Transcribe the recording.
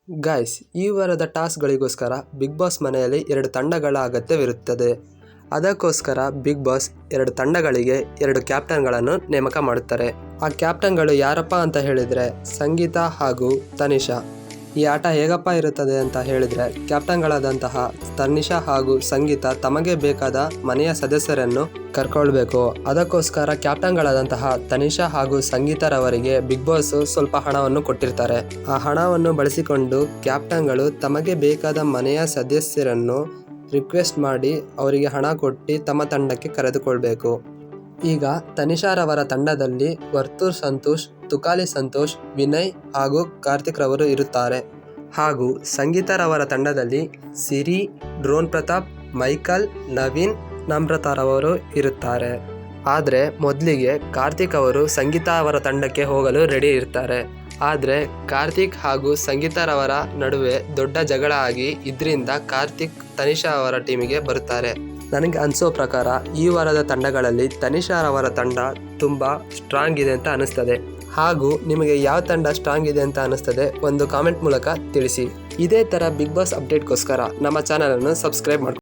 Guys, ಈ ವಾರದ ಟಾಸ್ಕ್ಗಳಿಗೋಸ್ಕರ big boss ಮನೆಯಲ್ಲಿ 2 ತಂಡಗಳ ಅಗತ್ಯವಿರುತ್ತದೆ. ಅದಕ್ಕೋಸ್ಕರ ಬಿಗ್ ಬಾಸ್ 2 ತಂಡಗಳಿಗೆ 2 ಕ್ಯಾಪ್ಟನ್ಗಳನ್ನು ನೇಮಕ ಮಾಡುತ್ತಾರೆ. ಆ ಕ್ಯಾಪ್ಟನ್ಗಳು ಯಾರಪ್ಪ ಅಂತ ಹೇಳಿದರೆ ಸಂಗೀತ ಹಾಗೂ ತನಿಷಾ. ಈ ಆಟ ಹೇಗಪ್ಪ ಇರುತ್ತದೆ ಅಂತ ಹೇಳಿದರೆ, ಕ್ಯಾಪ್ಟನ್ಗಳಾದಂತಹ ತನಿಷಾ ಹಾಗೂ ಸಂಗೀತ ತಮಗೆ ಬೇಕಾದ ಮನೆಯ ಸದಸ್ಯರನ್ನು ಕರ್ಕೊಳ್ಬೇಕು. ಅದಕ್ಕೋಸ್ಕರ ಕ್ಯಾಪ್ಟನ್ಗಳಾದಂತಹ ತನಿಷಾ ಹಾಗೂ ಸಂಗೀತರವರಿಗೆ ಬಿಗ್ ಬಾಸ್ ಸ್ವಲ್ಪ ಹಣವನ್ನು ಕೊಟ್ಟಿರ್ತಾರೆ. ಆ ಹಣವನ್ನು ಬಳಸಿಕೊಂಡು ಕ್ಯಾಪ್ಟನ್ಗಳು ತಮಗೆ ಬೇಕಾದ ಮನೆಯ ಸದಸ್ಯರನ್ನು ರಿಕ್ವೆಸ್ಟ್ ಮಾಡಿ ಅವರಿಗೆ ಹಣ ಕೊಟ್ಟು ತಮ್ಮ ತಂಡಕ್ಕೆ ಕರೆದುಕೊಳ್ಬೇಕು. ಈಗ ತನಿಷಾರವರ ತಂಡದಲ್ಲಿ ವರ್ತೂರ್ ಸಂತೋಷ್, ತುಕಾಲಿ ಸಂತೋಷ್, ವಿನಯ್ ಹಾಗೂ ಕಾರ್ತಿಕ್ ರವರು ಇರುತ್ತಾರೆ. ಹಾಗೂ ಸಂಗೀತರವರ ತಂಡದಲ್ಲಿ ಸಿರಿ, ಡ್ರೋನ್ ಪ್ರತಾಪ್, ಮೈಕಲ್, ನವೀನ್, ನಮ್ರತಾರವರು ಇರುತ್ತಾರೆ. ಆದರೆ ಮೊದಲಿಗೆ ಕಾರ್ತಿಕ್ ಅವರು ಸಂಗೀತ ಅವರ ತಂಡಕ್ಕೆ ಹೋಗಲು ರೆಡಿ ಇರ್ತಾರೆ. ಆದರೆ ಕಾರ್ತಿಕ್ ಹಾಗೂ ಸಂಗೀತರವರ ನಡುವೆ ದೊಡ್ಡ ಜಗಳ ಆಗಿ ಇದರಿಂದ ಕಾರ್ತಿಕ್ ತನಿಷಾ ಅವರ ಟೀಮಿಗೆ ಬರುತ್ತಾರೆ. ನನಗೆ ಅನಿಸೋ ಪ್ರಕಾರ ಈ ವಾರದ ತಂಡಗಳಲ್ಲಿ ತನಿಷಾರವರ ತಂಡ ತುಂಬ ಸ್ಟ್ರಾಂಗ್ ಇದೆ ಅಂತ ಅನಿಸ್ತದೆ. ಹಾಗೂ ನಿಮಗೆ ಯಾವ ತಂಡ ಸ್ಟ್ರಾಂಗ್ ಇದೆ ಅಂತ ಅನಿಸ್ತದೆ ಒಂದು ಕಾಮೆಂಟ್ ಮೂಲಕ ತಿಳಿಸಿ. ಇದೇ ಥರ ಬಿಗ್ ಬಾಸ್ ಅಪ್ಡೇಟ್ಗೋಸ್ಕರ ನಮ್ಮ ಚಾನಲನ್ನು ಸಬ್ಸ್ಕ್ರೈಬ್ ಮಾಡಿ.